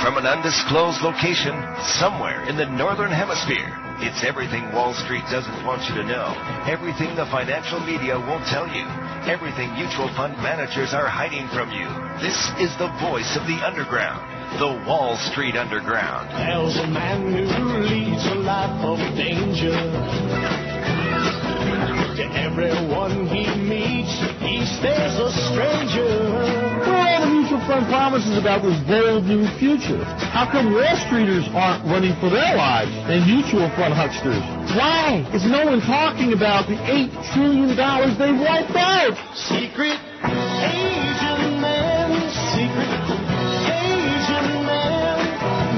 from an undisclosed location somewhere in the Northern Hemisphere. It's everything Wall Street doesn't want you to know, everything the financial media won't tell you, everything mutual fund managers are hiding from you. This is the voice of the underground, the Wall Street Underground. There's a man who leads a life of danger. To everyone he meets, he stays a stranger. What are all the mutual fund promises about this bold new future? How come Wall Streeters aren't running for their lives and mutual fund hucksters? Why is no one talking about the $8 trillion they've wiped out? Secret Asian man, secret Asian man,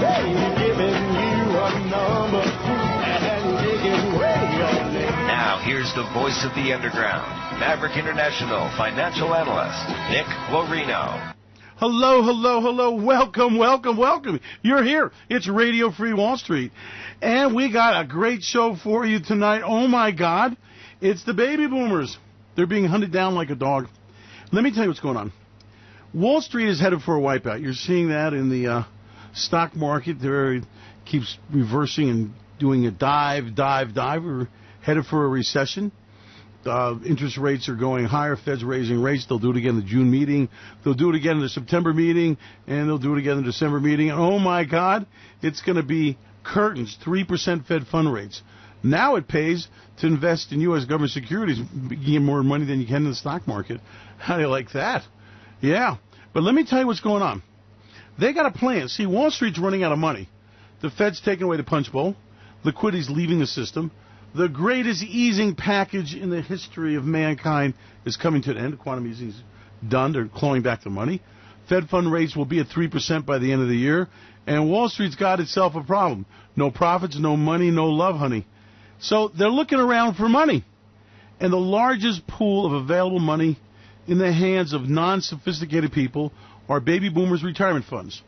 they're giving you a number and digging way on it. Now, here's the voice of the underground, Maverick International financial analyst, Nick Guarino. Hello, hello, hello. Welcome, welcome, welcome. You're here. It's Radio Free Wall Street. And we got a great show for you tonight. Oh, my God. It's the baby boomers. They're being hunted down like a dog. Let me tell you what's going on. Wall Street is headed for a wipeout. You're seeing that in the stock market. It keeps reversing and doing a dive. We're headed for a recession. Interest rates are going higher. Fed's raising rates. They'll do it again in the June meeting. They'll do it again in the September meeting. And they'll do it again in the December meeting. And oh, my God, it's going to be curtains, 3% Fed fund rates. Now it pays to invest in U.S. government securities. You get more money than you can in the stock market. How do you like that? Yeah. But let me tell you what's going on. They got a plan. See, Wall Street's running out of money. The Fed's taking away the punch bowl. Liquidity's leaving the system. The greatest easing package in the history of mankind is coming to an end. Quantum easing's done. They're clawing back the money. Fed fund rates will be at 3% by the end of the year. And Wall Street's got itself a problem. No profits, no money, no love, honey. So they're looking around for money. And the largest pool of available money in the hands of non-sophisticated people are baby boomers' retirement funds.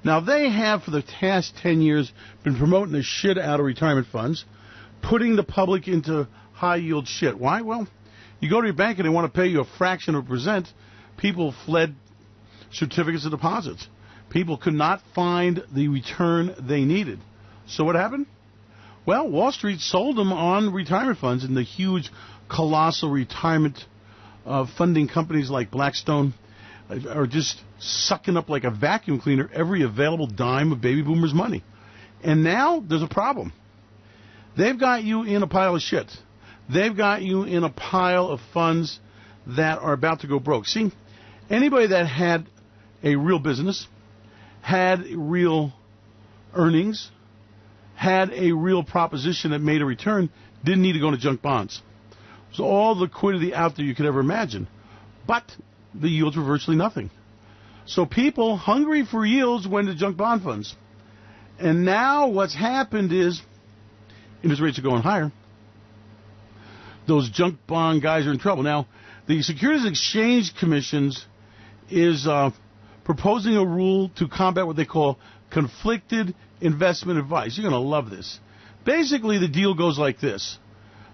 Now, they have, for the past 10 years, been promoting the shit out of retirement funds, putting the public into high-yield shit. Why? Well, you go to your bank and they want to pay you a fraction of a percent. People fled certificates of deposits. People could not find the return they needed. So what happened? Well, Wall Street sold them on retirement funds, and the huge, colossal retirement funding companies like Blackstone are just sucking up like a vacuum cleaner every available dime of baby boomers' money. And now there's a problem. They've got you in a pile of shit. They've got you in a pile of funds that are about to go broke. See, anybody that had a real business, had real earnings, had a real proposition that made a return, didn't need to go into junk bonds. So all the liquidity out there you could ever imagine. But the yields were virtually nothing. So people hungry for yields went to junk bond funds. And now what's happened is interest rates are going higher. Those junk bond guys are in trouble. Now, the Securities and Exchange Commissions is proposing a rule to combat what they call conflicted investment advice. You're going to love this. Basically, the deal goes like this.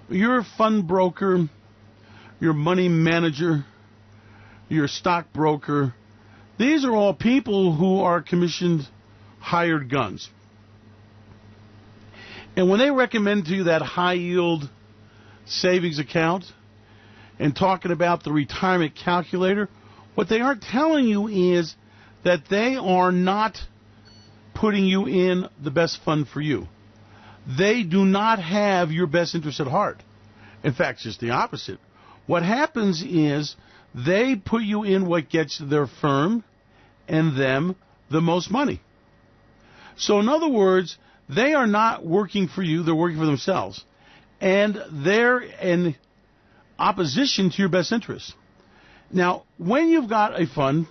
Your fund broker, your money manager, your stock broker, these are all people who are commissioned hired guns. And when they recommend to you that high-yield savings account and talking about the retirement calculator, what they aren't telling you is that they are not putting you in the best fund for you. They do not have your best interest at heart. In fact, it's just the opposite. What happens is they put you in what gets their firm and them the most money. So in other words, they are not working for you, they're working for themselves. And they're in opposition to your best interests. Now, when you've got a fund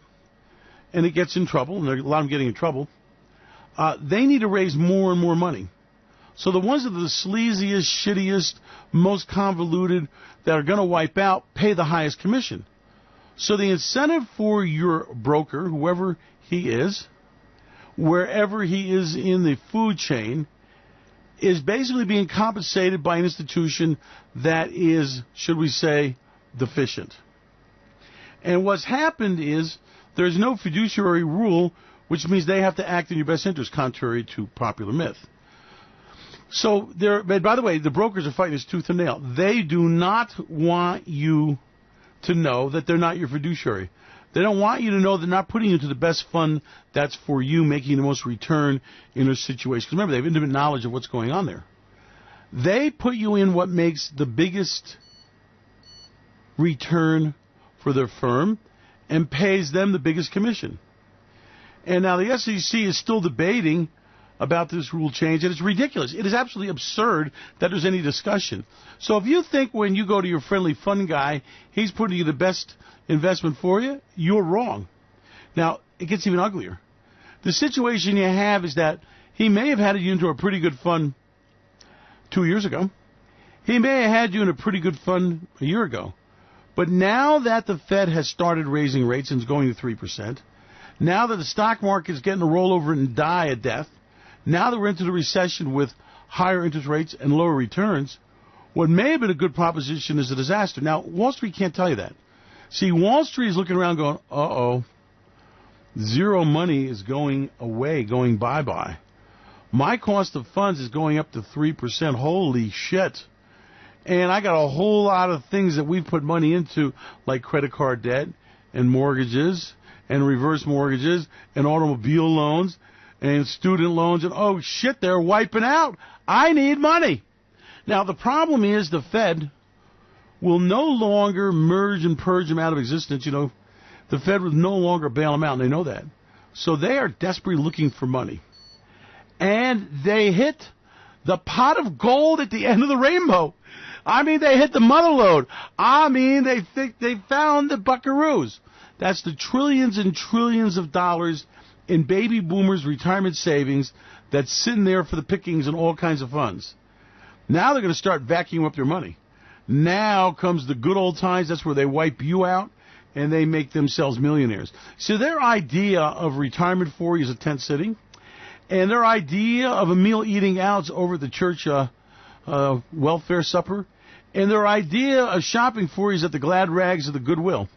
and it gets in trouble, and a lot of them getting in trouble, they need to raise more and more money. So the ones that are the sleaziest, shittiest, most convoluted, that are going to wipe out, pay the highest commission. So the incentive for your broker, whoever he is, wherever he is in the food chain, is basically being compensated by an institution that is, should we say, deficient. And what's happened is there's no fiduciary rule which means they have to act in your best interest, contrary to popular myth. So, but by the way, the brokers are fighting this tooth and nail. They do not want you to know that they're not your fiduciary. They don't want you to know they're not putting you into the best fund that's for you, making the most return in a situation. Because remember, they have intimate knowledge of what's going on there. They put you in what makes the biggest return for their firm and pays them the biggest commission. And now the SEC is still debating about this rule change, and it's ridiculous. It is absolutely absurd that there's any discussion. So if you think when you go to your friendly fund guy, he's putting you the best investment for you, you're wrong. Now, it gets even uglier. The situation you have is that he may have had you into a pretty good fund 2 years ago. He may have had you in a pretty good fund a year ago. But now that the Fed has started raising rates and is going to 3%, now that the stock market is getting to roll over and die a death, now that we're into the recession with higher interest rates and lower returns, what may have been a good proposition is a disaster. Now, Wall Street can't tell you that. See, Wall Street is looking around going, uh-oh, zero money is going away, going bye-bye. My cost of funds is going up to 3%. Holy shit. And I got a whole lot of things that we've put money into, like credit card debt and mortgages and reverse mortgages and automobile loans and student loans, and oh shit, they're wiping out. I need money. Now, the problem is the Fed will no longer merge and purge them out of existence. You know, the Fed will no longer bail them out, and they know that. So they are desperately looking for money. And they hit the pot of gold at the end of the rainbow. I mean, they hit the mother lode. I mean, they think they found the buckaroos. That's the trillions and trillions of dollars in baby boomers' retirement savings that's sitting there for the pickings in all kinds of funds. Now they're going to start vacuuming up their money. Now comes the good old times. That's where they wipe you out and they make themselves millionaires. So their idea of retirement for you is a tent sitting, and their idea of a meal eating out over at the church welfare supper, and their idea of shopping for you is at the Glad Rags of the Goodwill.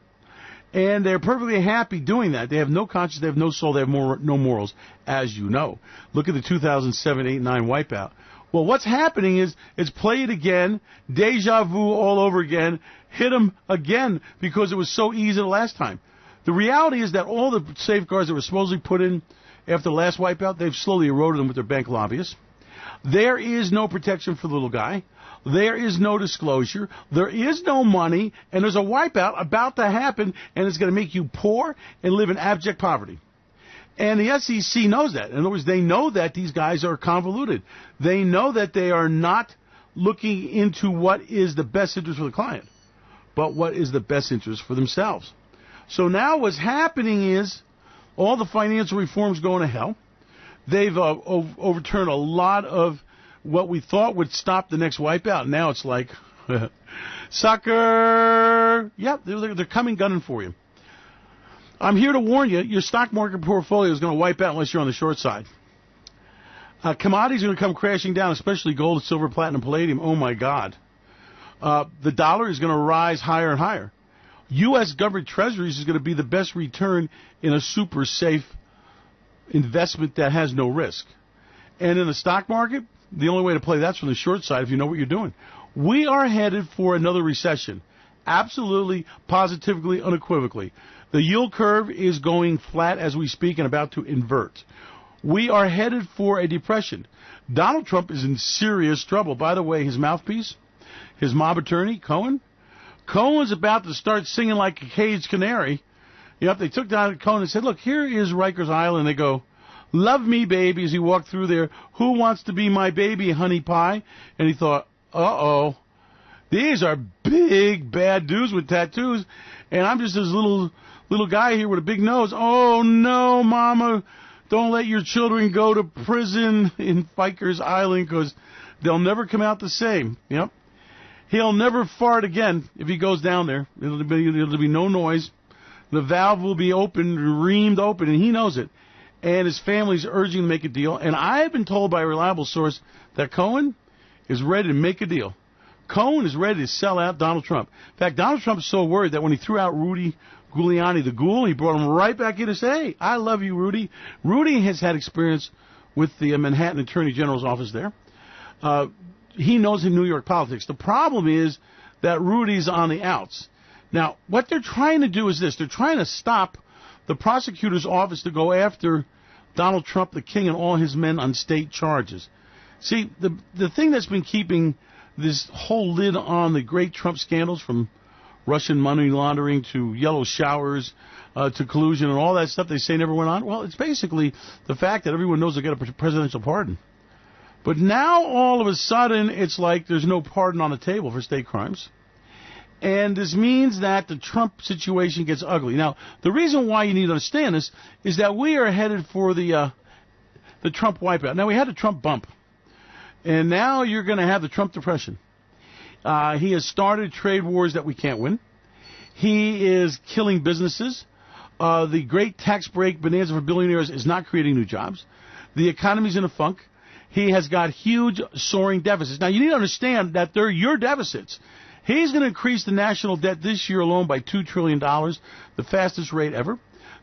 And they're perfectly happy doing that. They have no conscience, they have no soul, they have no morals, as you know. Look at the 2007, 8, 9 wipeout. Well, what's happening is it's play it again, deja vu all over again, hit them again because it was so easy the last time. The reality is that all the safeguards that were supposedly put in after the last wipeout, they've slowly eroded them with their bank lobbyists. There is no protection for the little guy. There is no disclosure. There is no money, and there's a wipeout about to happen, and it's going to make you poor and live in abject poverty. And the SEC knows that. In other words, they know that these guys are convoluted. They know that they are not looking into what is the best interest for the client, but what is the best interest for themselves. So now what's happening is all the financial reforms going to hell. They've overturned a lot of what we thought would stop the next wipeout. Now it's like, sucker. Yep, they're coming gunning for you. I'm here to warn you, your stock market portfolio is going to wipe out unless you're on the short side. Commodities are going to come crashing down, especially gold, silver, platinum, palladium. Oh, my God. The dollar is going to rise higher and higher. U.S. government treasuries is going to be the best return in a super safe investment that has no risk. And in the stock market, the only way to play that's from the short side if you know what you're doing. We are headed for another recession. Absolutely, positively, unequivocally. The yield curve is going flat as we speak and about to invert. We are headed for a depression. Donald Trump is in serious trouble. By the way, his mouthpiece, his mob attorney, Cohen's about to start singing like a caged canary. Yep, they took down Cohen and said, look, here is Rikers Island. They go, love me, baby, as he walked through there. Who wants to be my baby, honey pie? And he thought, uh-oh, these are big, bad dudes with tattoos, and I'm just this little guy here with a big nose. Oh, no, Mama, don't let your children go to prison in Rikers Island because they'll never come out the same. Yep. He'll never fart again if he goes down there. It'll be no noise. The valve will be open, reamed open, and he knows it. And his family's urging him to make a deal. And I have been told by a reliable source that Cohen is ready to make a deal. Cohen is ready to sell out Donald Trump. In fact, Donald Trump is so worried that when he threw out Rudy Giuliani, the ghoul. He brought him right back in to say, hey, I love you, Rudy. Rudy has had experience with the Manhattan Attorney General's office there. He knows in New York politics. The problem is that Rudy's on the outs. Now, what they're trying to do is this. They're trying to stop the prosecutor's office to go after Donald Trump, the king, and all his men on state charges. See, the thing that's been keeping this whole lid on the great Trump scandals, from Russian money laundering to yellow showers to collusion and all that stuff they say never went on, well, it's basically the fact that everyone knows they'll get a presidential pardon. But now, all of a sudden, it's like there's no pardon on the table for state crimes. And this means that the Trump situation gets ugly. Now, the reason why you need to understand this is that we are headed for the Trump wipeout. Now, we had a Trump bump. And now you're going to have the Trump depression. He has started trade wars that we can't win. He is killing businesses. The great tax break bonanza for billionaires is not creating new jobs. The economy's in a funk. He has got huge soaring deficits. Now, you need to understand that they're your deficits. He's going to increase the national debt this year alone by $2 trillion, the fastest rate ever.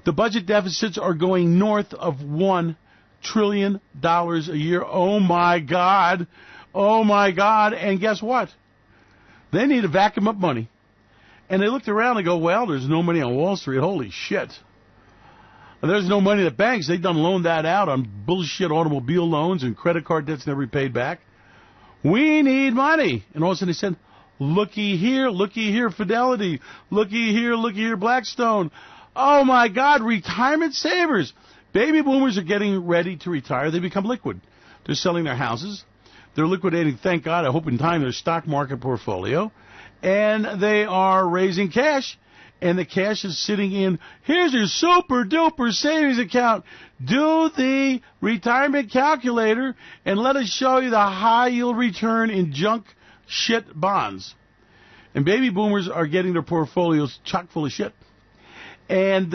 The budget deficits are going north of $1 trillion a year. Oh, my God. Oh, my God. And guess what? They need to vacuum up money. And they looked around and go, well, there's no money on Wall Street. Holy shit. There's no money at the banks. They done loaned that out on bullshit automobile loans and credit card debts never paid back. We need money. And all of a sudden they said, looky here, Fidelity. Looky here, Blackstone. Oh, my God, retirement savers. Baby boomers are getting ready to retire. They become liquid. They're selling their houses. They're liquidating, thank God, I hope in time, their stock market portfolio. And they are raising cash. And the cash is sitting in, here's your super-duper savings account. Do the retirement calculator and let us show you the high-yield return in junk shit bonds. And baby boomers are getting their portfolios chock full of shit. And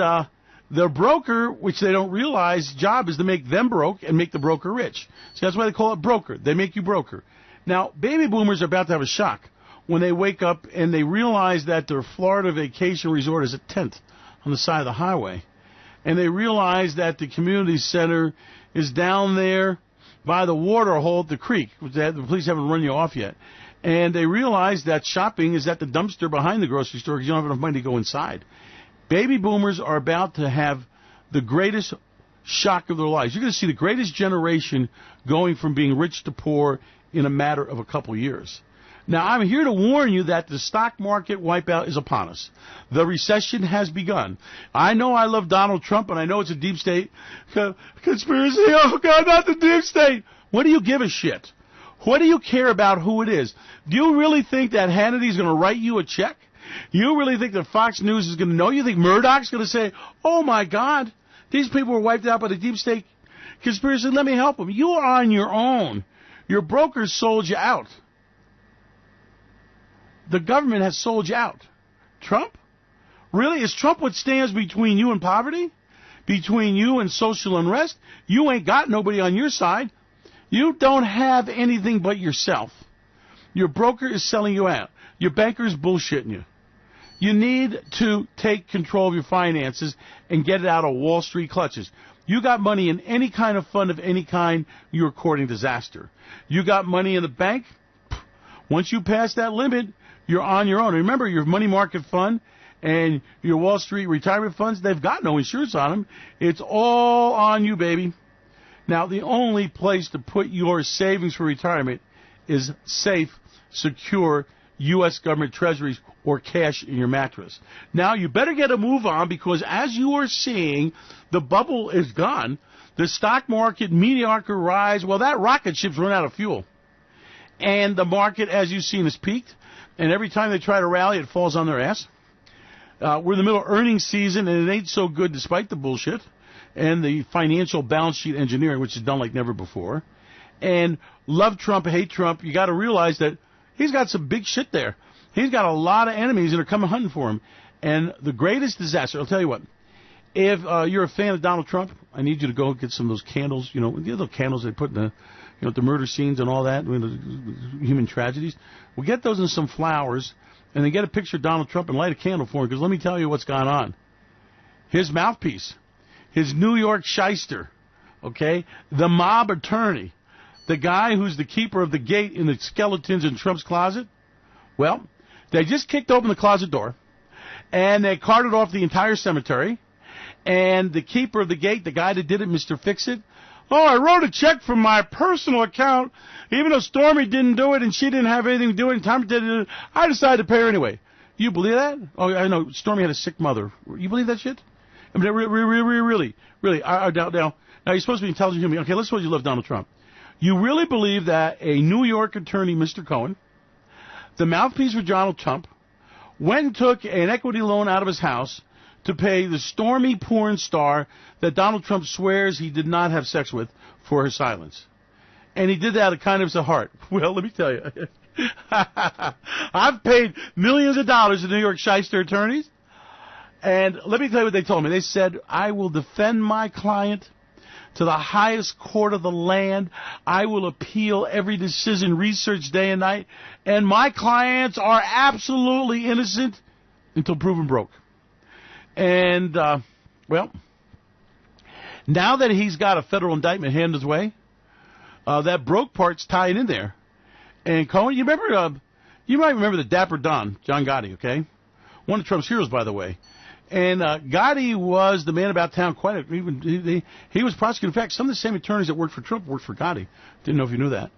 their broker, which they don't realize, job is to make them broke and make the broker rich. So that's why they call it broker. They make you broker. Now, baby boomers are about to have a shock when they wake up and they realize that their Florida vacation resort is a tent on the side of the highway. And they realize that the community center is down there by the water hole at the creek. The police haven't run you off yet. And they realize that shopping is at the dumpster behind the grocery store because you don't have enough money to go inside. Baby boomers are about to have the greatest shock of their lives. You're going to see the greatest generation going from being rich to poor in a matter of a couple years. Now, I'm here to warn you that the stock market wipeout is upon us. The recession has begun. I know I love Donald Trump, and I know it's a deep state conspiracy. Oh, God, not the deep state. What do you give a shit? What do you care about who it is? Do you really think that Hannity's going to write you a check? You really think that Fox News is going to know? You think Murdoch's going to say, oh, my God, these people were wiped out by the deep state conspiracy. Let me help them. You are on your own. Your brokers sold you out. The government has sold you out. Trump? Really? Is Trump what stands between you and poverty? Between you and social unrest? You ain't got nobody on your side. You don't have anything but yourself. Your broker is selling you out. Your banker is bullshitting you. You need to take control of your finances and get it out of Wall Street clutches. You got money in any kind of fund of any kind, you're courting disaster. You got money in the bank? Once you pass that limit, you're on your own. Remember, your money market fund and your Wall Street retirement funds, they've got no insurance on them. It's all on you, baby. Now, the only place to put your savings for retirement is safe, secure U.S. government treasuries or cash in your mattress. Now, you better get a move on because as you are seeing, the bubble is gone. The stock market, mediocre rise, well, that rocket ship's run out of fuel. And the market, as you've seen, has peaked. And every time they try to rally, it falls on their ass. We're in the middle of earnings season, and it ain't so good despite the bullshit and the financial balance sheet engineering, which is done like never before. And love Trump, hate Trump, you got to realize that he's got some big shit there. He's got a lot of enemies that are coming hunting for him. And the greatest disaster, I'll tell you what, if you're a fan of Donald Trump, I need you to go get some of those candles, the little candles they put in the murder scenes and all that, the human tragedies. We'll get those in some flowers, and then get a picture of Donald Trump and light a candle for him, because let me tell you what's gone on. his mouthpiece, his New York shyster, okay, the mob attorney, the guy who's the keeper of the gate in the skeletons in Trump's closet. Well, they just kicked open the closet door, and they carted off the entire cemetery, and the keeper of the gate, the guy that did it, Mr. Fix-It, oh, I wrote a check from my personal account, even though Stormy didn't do it and she didn't have anything to do it and Tom did it, I decided to pay her anyway. You believe that? Oh, I know, Stormy had a sick mother. You believe that shit? I mean, really. Now, you're supposed to be intelligent human. Okay, let's suppose you love Donald Trump. You really believe that a New York attorney, Mr. Cohen, the mouthpiece for Donald Trump, went and took an equity loan out of his house to pay the Stormy porn star that Donald Trump swears he did not have sex with for her silence? And he did that out of kindness of heart. Well, let me tell you. I've paid millions of dollars to New York shyster attorneys, and let me tell you what they told me. They said, I will defend my client to the highest court of the land. I will appeal every decision, research day and night, and my clients are absolutely innocent until proven broke. And, well, now that he's got a federal indictment handed his way, that broke part's tied in there. And Cohen, you might remember the Dapper Don, John Gotti, okay? One of Trump's heroes, by the way. And Gotti was the man about town he was prosecuted. In fact, some of the same attorneys that worked for Trump worked for Gotti. Didn't know if you knew that.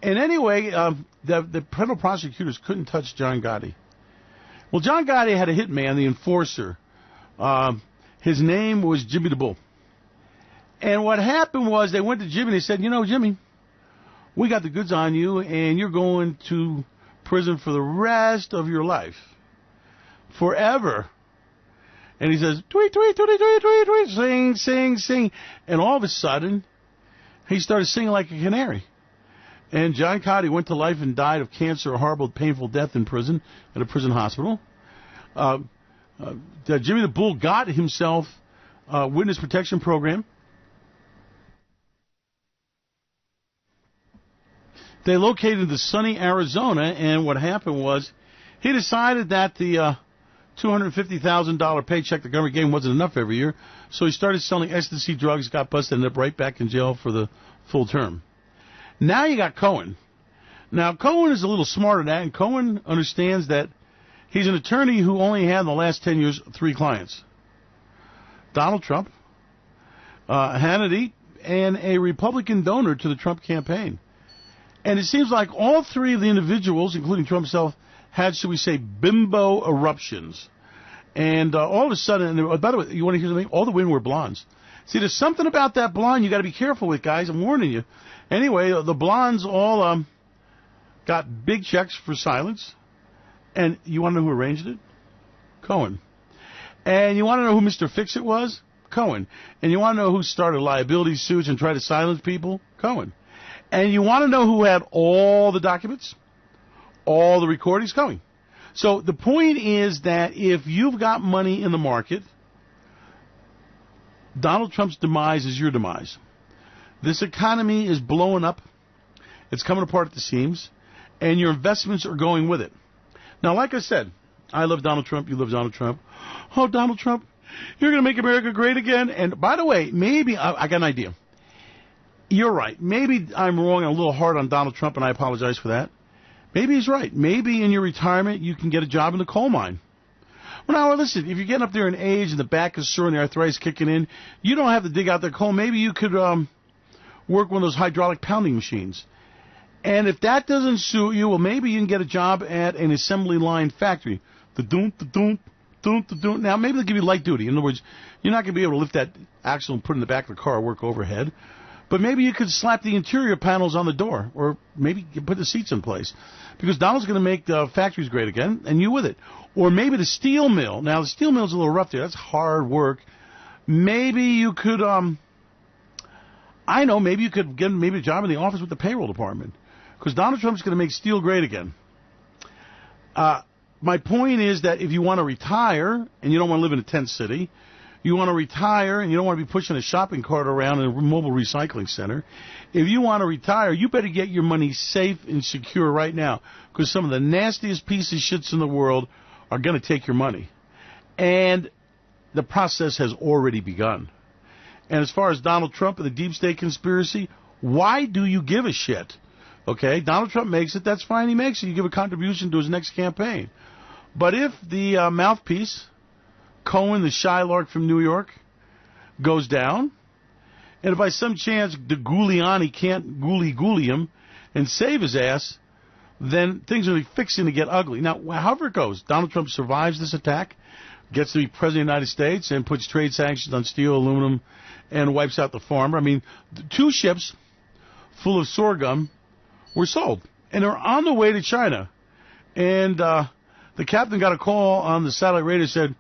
And anyway, the federal prosecutors couldn't touch John Gotti. Well, John Gotti had a hitman, the enforcer. His name was Jimmy the Bull. And what happened was they went to Jimmy and they said, you know, Jimmy, we got the goods on you, and you're going to prison for the rest of your life. Forever. And he says, tweet, tweet, tweet, tweet, tweet, tweet, sing, sing, sing. And all of a sudden, he started singing like a canary. And John Gotti went to life and died of cancer, a horrible, painful death in prison, at a prison hospital. Jimmy the Bull got himself a witness protection program. They located in sunny Arizona, and what happened was he decided that the $250,000 paycheck the government gave him wasn't enough every year, so he started selling ecstasy drugs, got busted, ended up right back in jail for the full term. Now you got Cohen. Now, Cohen is a little smarter than that, and Cohen understands that he's an attorney who only had in the last 10 years 3 clients. Donald Trump, Hannity, and a Republican donor to the Trump campaign. And it seems like all 3 of the individuals, including Trump himself, had, shall we say, bimbo eruptions. And all of a sudden, and by the way, you want to hear something? All the women were blondes. See, there's something about that blonde you got to be careful with, guys. I'm warning you. Anyway, the blondes all got big checks for silence. And you want to know who arranged it? Cohen. And you want to know who Mr. Fix-It was? Cohen. And you want to know who started liability suits and tried to silence people? Cohen. And you want to know who had all the documents? All the recordings? Cohen. So the point is that if you've got money in the market, Donald Trump's demise is your demise. This economy is blowing up. It's coming apart at the seams. And your investments are going with it. Now, like I said, I love Donald Trump. You love Donald Trump. Oh, Donald Trump, you're going to make America great again. And by the way, maybe I got an idea. You're right. Maybe I'm wrong and a little hard on Donald Trump, and I apologize for that. Maybe he's right. Maybe in your retirement you can get a job in the coal mine. Well, now, listen, if you're getting up there in age and the back is sore and the arthritis kicking in, you don't have to dig out the coal. Maybe you could work one of those hydraulic pounding machines. And if that doesn't suit you, well, maybe you can get a job at an assembly line factory. Now, maybe they'll give you light duty. In other words, you're not going to be able to lift that axle and put it in the back of the car or work overhead. But maybe you could slap the interior panels on the door, or maybe you put the seats in place. Because Donald's going to make the factories great again, and you with it. Or maybe the steel mill. Now, the steel mill's a little rough there. That's hard work. Maybe you could, maybe you could get maybe a job in the office with the payroll department. Because Donald Trump's going to make steel great again. My point is that if you want to retire, and you don't want to live in a tent city, you want to retire, and you don't want to be pushing a shopping cart around in a mobile recycling center. If you want to retire, you better get your money safe and secure right now, because some of the nastiest pieces of shits in the world are going to take your money. And the process has already begun. And as far as Donald Trump and the deep state conspiracy, why do you give a shit? Okay, Donald Trump makes it, that's fine, he makes it. You give a contribution to his next campaign. But if the mouthpiece, Cohen, the Shylark from New York, goes down, and if by some chance the Giuliani can't gooly him and save his ass, then things are fixing to get ugly. Now, however it goes, Donald Trump survives this attack, gets to be president of the United States, and puts trade sanctions on steel, aluminum, and wipes out the farmer. I mean, 2 ships full of sorghum were sold, and they're on the way to China. And the captain got a call on the satellite radio, said,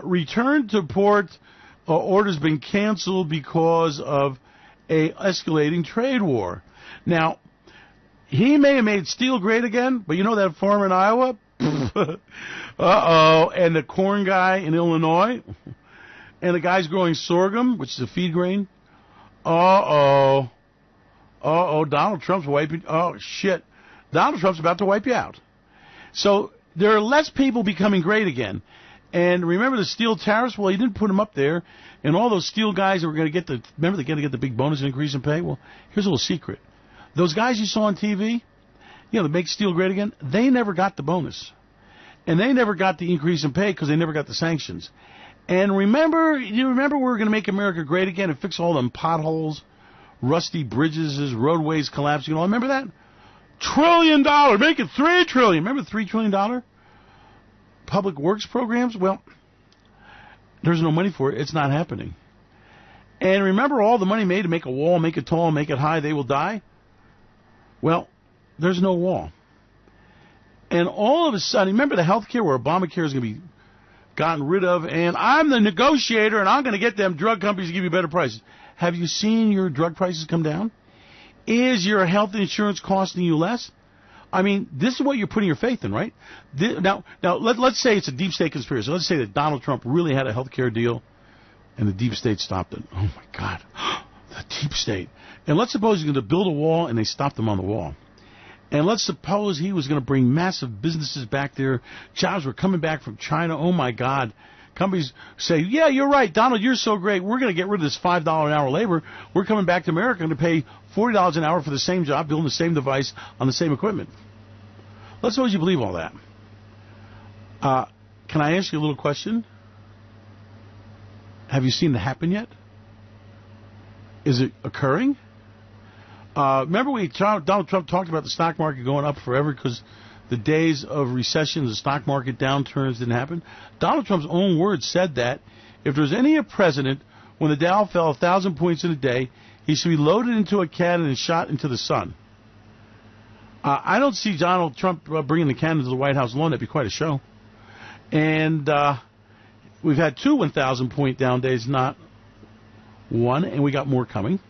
return to port, order's been canceled because of a escalating trade war. Now, he may have made steel great again, but you know that farmer in Iowa? Uh-oh. And the corn guy in Illinois? And the guy's growing sorghum, which is a feed grain? Uh-oh. Uh-oh, Donald Trump's wiping... Oh, shit. Donald Trump's about to wipe you out. So there are less people becoming great again. And remember the steel tariffs? Well, he didn't put them up there. And all those steel guys that were going to get the... Remember they're going to get the big bonus increase in pay? Well, here's a little secret. Those guys you saw on TV, that make steel great again, they never got the bonus. And they never got the increase in pay because they never got the sanctions. And remember we were going to make America great again and fix all them potholes, rusty bridges, roadways collapsing. Remember that? $1 trillion. Make it $3 trillion. Remember $3 trillion? Public works programs? Well, there's no money for it. It's not happening. And remember all the money made to make a wall, make it tall, make it high, they will die? Well, there's no wall. And all of a sudden, remember the health care where Obamacare is going to be gotten rid of, and I'm the negotiator, and I'm going to get them drug companies to give you better prices. Have you seen your drug prices come down? Is your health insurance costing you less? I mean, this is what you're putting your faith in, right? Now, let's say it's a deep state conspiracy. Let's say that Donald Trump really had a health care deal, and the deep state stopped it. Oh, my God. The deep state. And let's suppose he's going to build a wall, and they stopped him on the wall. And let's suppose he was going to bring massive businesses back there. Jobs were coming back from China. Oh, my God. Companies say, yeah, you're right, Donald, you're so great. We're going to get rid of this $5 an hour labor. We're coming back to America and to pay $40 an hour for the same job, building the same device on the same equipment. Let's suppose you believe all that. Can I ask you a little question? Have you seen it happen yet? Is it occurring? Remember Donald Trump talked about the stock market going up forever because the days of recession, the stock market downturns didn't happen? Donald Trump's own words said that if there's any president, when the Dow fell 1,000 points in a day, he should be loaded into a cannon and shot into the sun. I don't see Donald Trump bringing the cannon to the White House alone. That'd be quite a show. And we've had 2 1,000-point down days, not one, and we got more coming.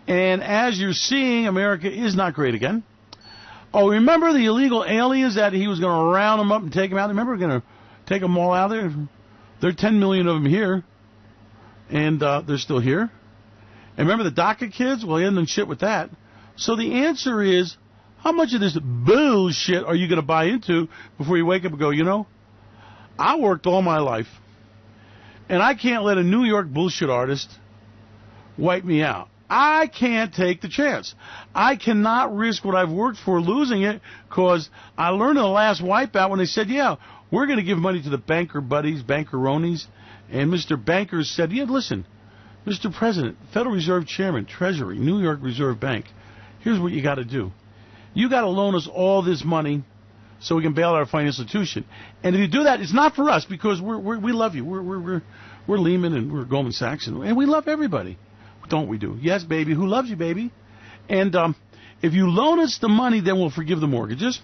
And as you're seeing, America is not great again. Oh, remember the illegal aliens that he was going to round them up and take them out? Remember, we're going to take them all out there? There are 10 million of them here, and they're still here. And remember the DACA kids? Well, he hasn't done shit with that. So the answer is, how much of this bullshit are you going to buy into before you wake up and go, I worked all my life, and I can't let a New York bullshit artist wipe me out. I can't take the chance. I cannot risk what I've worked for losing it, because I learned in the last wipeout when they said, yeah, we're going to give money to the banker buddies, bankeronies, and Mr. Banker said, yeah, listen, Mr. President, Federal Reserve Chairman, Treasury, New York Reserve Bank, here's what you got to do. You got to loan us all this money so we can bail out our financial institution. And if you do that, it's not for us, because we love you. We're Lehman and we're Goldman Sachs, and we love everybody. Don't we do? Yes, baby. Who loves you, baby? And if you loan us the money, then we'll forgive the mortgages,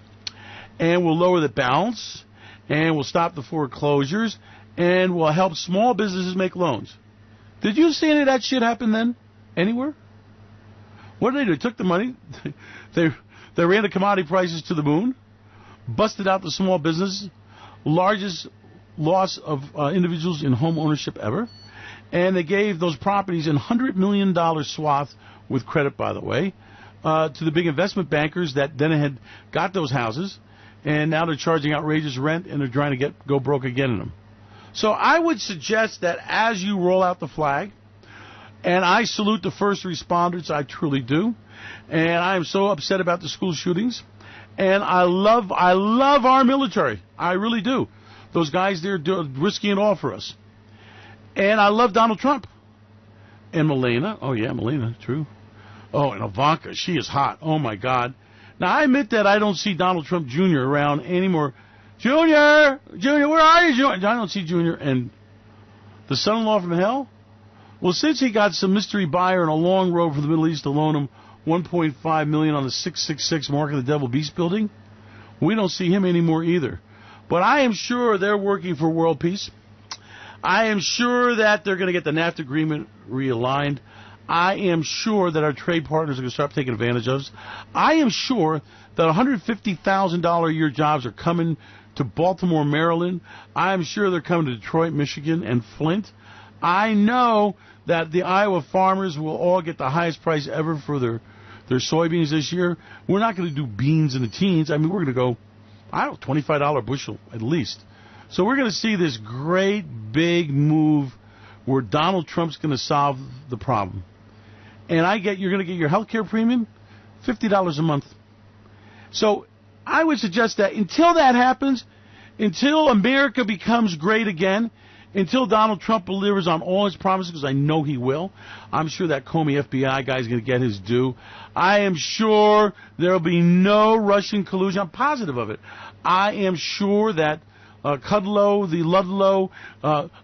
and we'll lower the balance, and we'll stop the foreclosures, and we'll help small businesses make loans. Did you see any of that shit happen then? Anywhere? What did they do? They took the money. They ran the commodity prices to the moon, busted out the small business, largest loss of individuals in home ownership ever. And they gave those properties in $100 million swath, with credit, by the way, to the big investment bankers that then had got those houses, and now they're charging outrageous rent, and they're trying to go broke again in them. So I would suggest that as you roll out the flag, and I salute the first responders, I truly do, and I am so upset about the school shootings, and I love our military. I really do. Those guys there risking it all for us. And I love Donald Trump. And Melania. Oh, yeah, Melania, true. Oh, and Ivanka, she is hot. Oh, my God. Now, I admit that I don't see Donald Trump Jr. around anymore. Junior, where are you, Junior? I don't see Junior. And the son-in-law from hell? Well, since he got some mystery buyer in a long road from the Middle East to loan him $1.5 million on the 666 Mark of the Devil Beast building, we don't see him anymore either. But I am sure they're working for world peace. I am sure that they're going to get the NAFTA agreement realigned. I am sure that our trade partners are going to start taking advantage of us. I am sure that $150,000 a year jobs are coming to Baltimore, Maryland. I am sure they're coming to Detroit, Michigan, and Flint. I know that the Iowa farmers will all get the highest price ever for their soybeans this year. We're not going to do beans in the teens. I mean, we're going to go, I don't know, $25 bushel at least. So we're going to see this great big move where Donald Trump's going to solve the problem. And you're going to get your health care premium, $50 a month. So I would suggest that until that happens, until America becomes great again, until Donald Trump delivers on all his promises, because I know he will. I'm sure that Comey FBI guy is going to get his due. I am sure there will be no Russian collusion. I'm positive of it. I am sure that Kudlow, the Ludlow,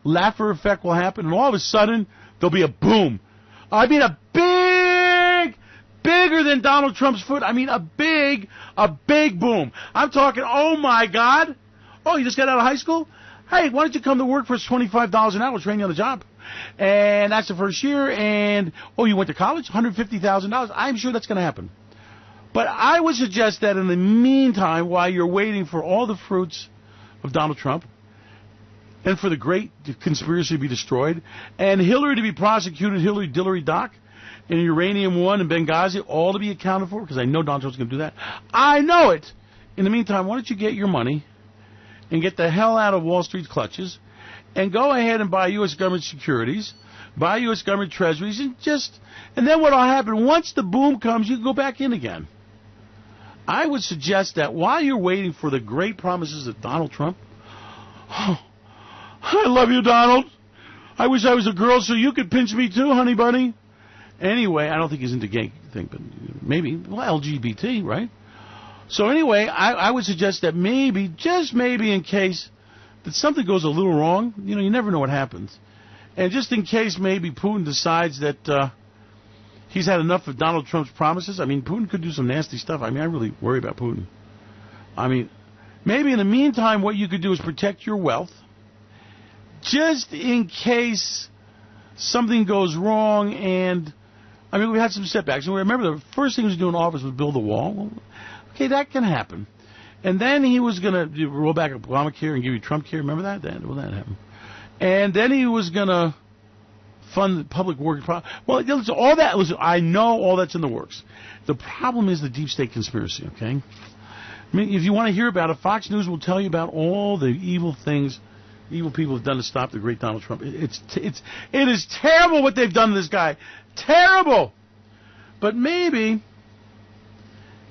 Laffer effect will happen, and all of a sudden, there'll be a boom. I mean, bigger than Donald Trump's foot. I mean, a big boom. I'm talking, oh my God. Oh, you just got out of high school? Hey, why don't you come to work for $25 an hour, train you on the job? And that's the first year, and, oh, you went to college? $150,000? I'm sure that's going to happen. But I would suggest that in the meantime, while you're waiting for all the fruits of Donald Trump, and for the great conspiracy to be destroyed, and Hillary to be prosecuted, Hillary Dillery Doc, and Uranium One and Benghazi, all to be accounted for, because I know Donald Trump's going to do that. I know it. In the meantime, why don't you get your money and get the hell out of Wall Street's clutches and go ahead and buy U.S. government securities, buy U.S. government treasuries, and then what will happen, once the boom comes, you can go back in again. I would suggest that while you're waiting for the great promises of Donald Trump, oh, I love you, Donald. I wish I was a girl so you could pinch me too, honey bunny. Anyway, I don't think he's into gay thing, but maybe, well, LGBT, right? So anyway, I would suggest that maybe, just maybe in case that something goes a little wrong, you never know what happens. And just in case maybe Putin decides that he's had enough of Donald Trump's promises. I mean, Putin could do some nasty stuff. I mean, I really worry about Putin. I mean, maybe in the meantime, what you could do is protect your wealth, just in case something goes wrong. And I mean, we had some setbacks. And remember, the first thing he was doing in office was build a wall. Well, okay, that can happen. And then he was going to roll back Obamacare and give you Trump care. Remember that? That happened. And then he was going to fund the public works. Well, listen, all that. Listen, I know all that's in the works. The problem is the deep state conspiracy. Okay, I mean, if you want to hear about it, Fox News will tell you about all the evil things evil people have done to stop the great Donald Trump. It is terrible what they've done to this guy. Terrible. But maybe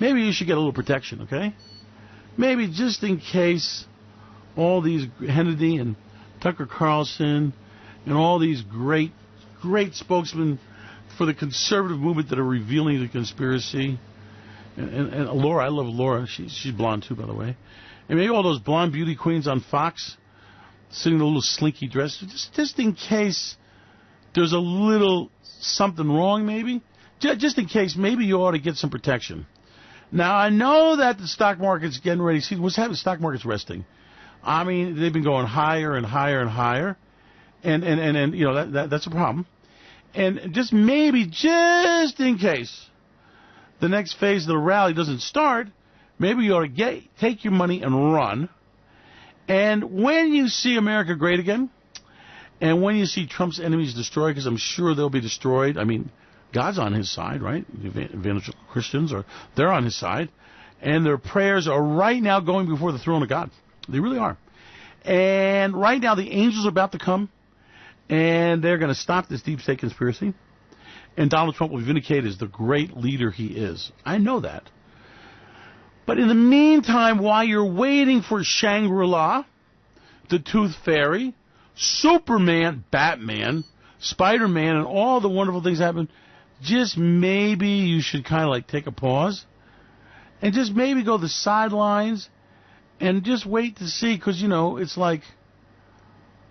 you should get a little protection. Okay, maybe just in case all these Hannity and Tucker Carlson and all these great spokesmen for the conservative movement that are revealing the conspiracy. And Laura, I love Laura. She's blonde too, by the way. And maybe all those blonde beauty queens on Fox sitting in a little slinky dress, just in case there's a little something wrong, maybe. Just in case, maybe you ought to get some protection. Now, I know that the stock market's getting ready. See, what's happening? The stock market's resting. I mean, they've been going higher and higher and higher. And that's a problem. And just maybe, just in case the next phase of the rally doesn't start, maybe you ought to take your money and run. And when you see America great again, and when you see Trump's enemies destroyed, because I'm sure they'll be destroyed. I mean, God's on his side, right? Evangelical Christians they're on his side. And their prayers are right now going before the throne of God. They really are. And right now, the angels are about to come, and they're going to stop this deep state conspiracy. And Donald Trump will be vindicated as the great leader he is. I know that. But in the meantime, while you're waiting for Shangri-La, the Tooth Fairy, Superman, Batman, Spider-Man, and all the wonderful things happen, just maybe you should kind of like take a pause and just maybe go to the sidelines and just wait to see, because, you know, it's like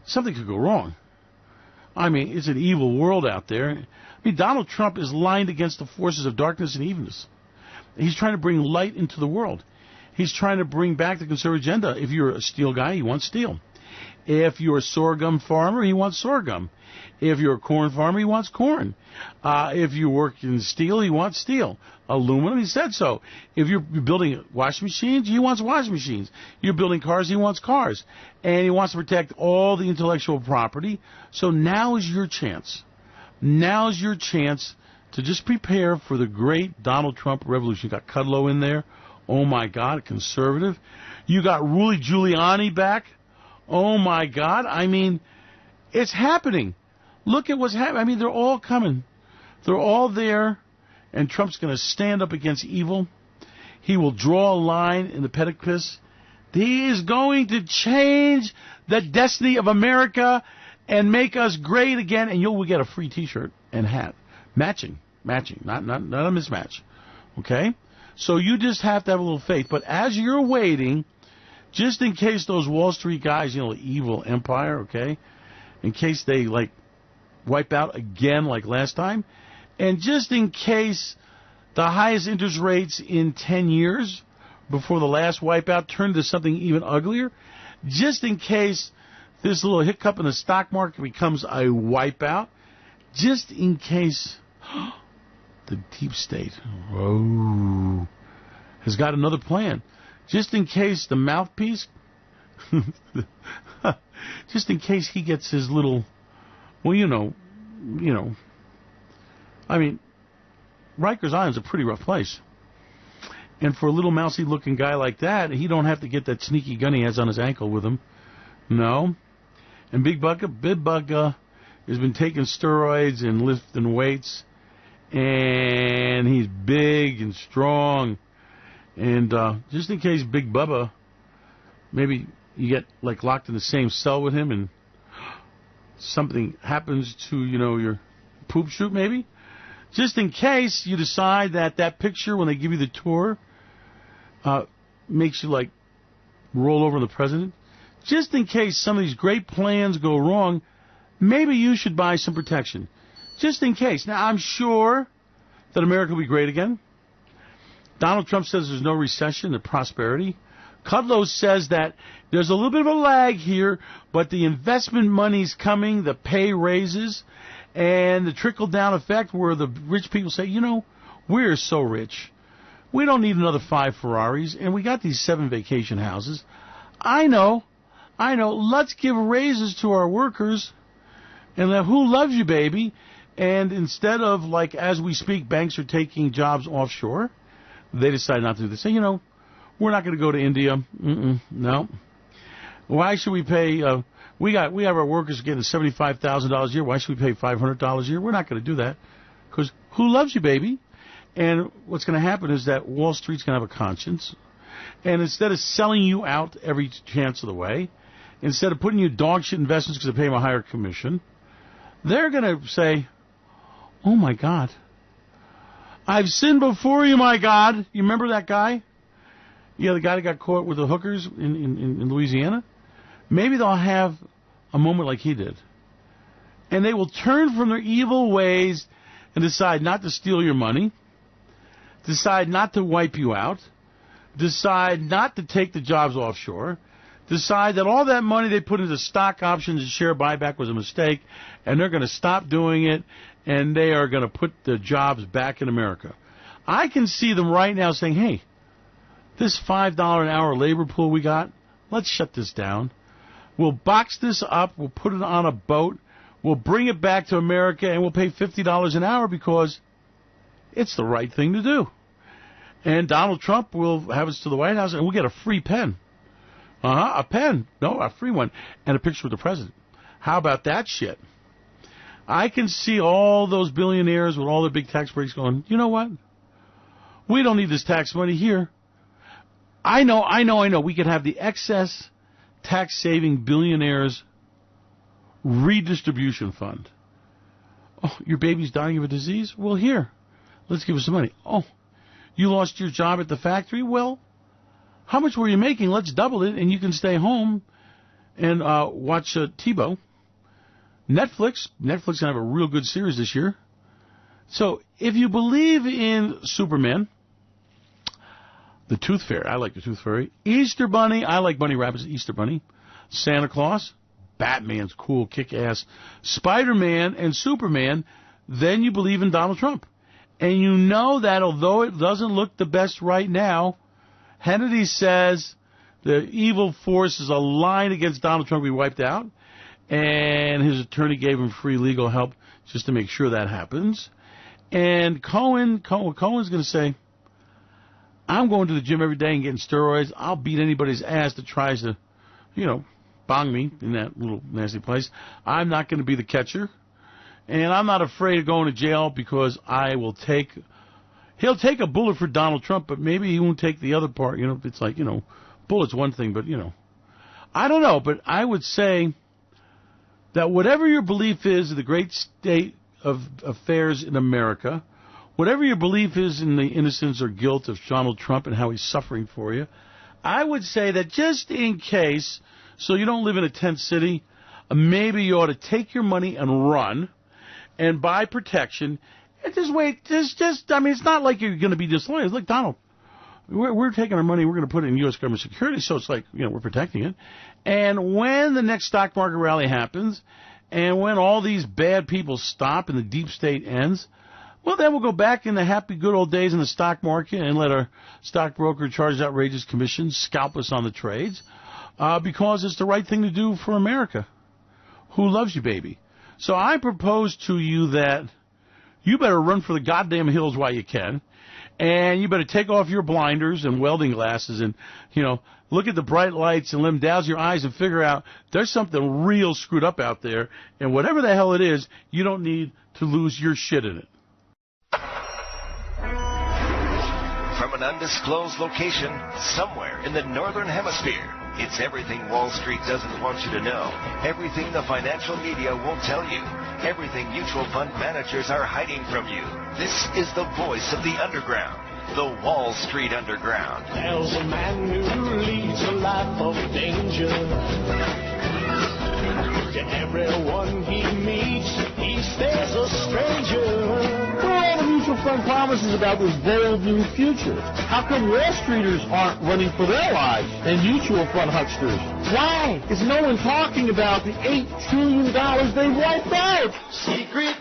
something could go wrong. I mean, it's an evil world out there. I mean, Donald Trump is lined against the forces of darkness and evilness. He's trying to bring light into the world. He's trying to bring back the conservative agenda. If you're a steel guy, he wants steel. If you're a sorghum farmer, he wants sorghum. If you're a corn farmer, he wants corn. If you work in steel, he wants steel. Aluminum, he said so. If you're building washing machines, he wants washing machines. You're building cars, he wants cars. And he wants to protect all the intellectual property. So now is your chance. Now is your chance to just prepare for the great Donald Trump revolution. You got Kudlow in there. Oh, my God, conservative. You got Rudy Giuliani back. Oh, my God. I mean, it's happening. Look at what's happening. I mean, they're all coming. They're all there, and Trump's going to stand up against evil. He will draw a line in the precipice. He is going to change the destiny of America and make us great again, and you'll get a free T-shirt and hat. Matching, not a mismatch. Okay? So you just have to have a little faith. But as you're waiting, just in case those Wall Street guys, you know, the evil empire, okay, in case they, like, wipe out again like last time, and just in case the highest interest rates in 10 years before the last wipeout turned to something even uglier, just in case this little hiccup in the stock market becomes a wipeout, just in case the deep state has got another plan, just in case the mouthpiece, just in case he gets his little, well, you know, I mean, Rikers Island's a pretty rough place. And for a little mousy-looking guy like that, he don't have to get that sneaky gun he has on his ankle with him. No. And Big Bugga has been taking steroids and lifting weights, and he's big and strong. And just in case Big Bubba, maybe you get like locked in the same cell with him and something happens to, you know, your poop chute maybe. Just in case you decide that that picture when they give you the tour makes you like roll over the president. Just in case some of these great plans go wrong, maybe you should buy some protection. Just in case. Now, I'm sure that America will be great again. Donald Trump says there's no recession, there's prosperity. Kudlow says that there's a little bit of a lag here, but the investment money's coming, the pay raises, and the trickle-down effect where the rich people say, you know, we're so rich. We don't need another 5 Ferraris, and we got these 7 vacation houses. I know. Let's give raises to our workers, and who loves you, baby? And instead of, like, as we speak, banks are taking jobs offshore, they decide not to do this. Say, you know, we're not going to go to India. No. Why should we pay? We have our workers getting $75,000 a year. Why should we pay $500 a year? We're not going to do that because who loves you, baby? And what's going to happen is that Wall Street's going to have a conscience, and instead of selling you out every chance of the way, instead of putting you dog shit investments because they pay them a higher commission, they're going to say, "Oh my God, I've sinned before you, my God." You remember that guy? Yeah, the guy that got caught with the hookers in Louisiana? Maybe they'll have a moment like he did. And they will turn from their evil ways and decide not to steal your money, decide not to wipe you out, decide not to take the jobs offshore, decide that all that money they put into stock options and share buyback was a mistake, and they're going to stop doing it, and they are going to put the jobs back in America. I can see them right now saying, hey, this $5 an hour labor pool we got, let's shut this down. We'll box this up. We'll put it on a boat. We'll bring it back to America, and we'll pay $50 an hour because it's the right thing to do. And Donald Trump will have us to the White House, and we'll get a free pen. A pen. No, a free one. And a picture with the president. How about that shit? I can see all those billionaires with all their big tax breaks going, you know what? We don't need this tax money here. I know. We could have the excess tax-saving billionaires redistribution fund. Oh, your baby's dying of a disease? Well, here, let's give us some money. Oh, you lost your job at the factory? Well, how much were you making? Let's double it, and you can stay home and watch Tebow. Netflix going to have a real good series this year. So if you believe in Superman, the Tooth Fairy, I like the Tooth Fairy. Easter Bunny, I like Bunny Rabbit's Easter Bunny. Santa Claus, Batman's cool, kick-ass. Spider-Man and Superman, then you believe in Donald Trump. And you know that although it doesn't look the best right now, Hannity says the evil force is aligned against Donald Trump to be wiped out. And his attorney gave him free legal help just to make sure that happens. And Cohen's going to say, I'm going to the gym every day and getting steroids. I'll beat anybody's ass that tries to, bong me in that little nasty place. I'm not going to be the catcher. And I'm not afraid of going to jail because he'll take a bullet for Donald Trump, but maybe he won't take the other part. It's like, bullet's one thing, but, I don't know. But I would say that whatever your belief is of the great state of affairs in America, whatever your belief is in the innocence or guilt of Donald Trump and how he's suffering for you, I would say that just in case, so you don't live in a tent city, maybe you ought to take your money and run and buy protection and just wait. It's not like you're going to be disloyal. Look, Donald, we're taking our money, we're going to put it in U.S. government security, so it's like, we're protecting it. And when the next stock market rally happens, and when all these bad people stop and the deep state ends, well, then we'll go back in the happy good old days in the stock market and let our stockbroker charge outrageous commissions, scalp us on the trades, because it's the right thing to do for America. Who loves you, baby? So I propose to you that you better run for the goddamn hills while you can, and you better take off your blinders and welding glasses and, look at the bright lights and let them dazzle your eyes and figure out there's something real screwed up out there, and whatever the hell it is, you don't need to lose your shit in it. From an undisclosed location somewhere in the Northern Hemisphere, it's everything Wall Street doesn't want you to know, everything the financial media won't tell you, everything mutual fund managers are hiding from you. This is the voice of the underground, the Wall Street Underground. There's a man who leads a life of danger. To everyone he meets, he stays a stranger. What are all the mutual fund promises about this bold new future? How come Wall Streeters aren't running for their lives and mutual fund hucksters? Why is no one talking about the $8 trillion they wiped out? Secret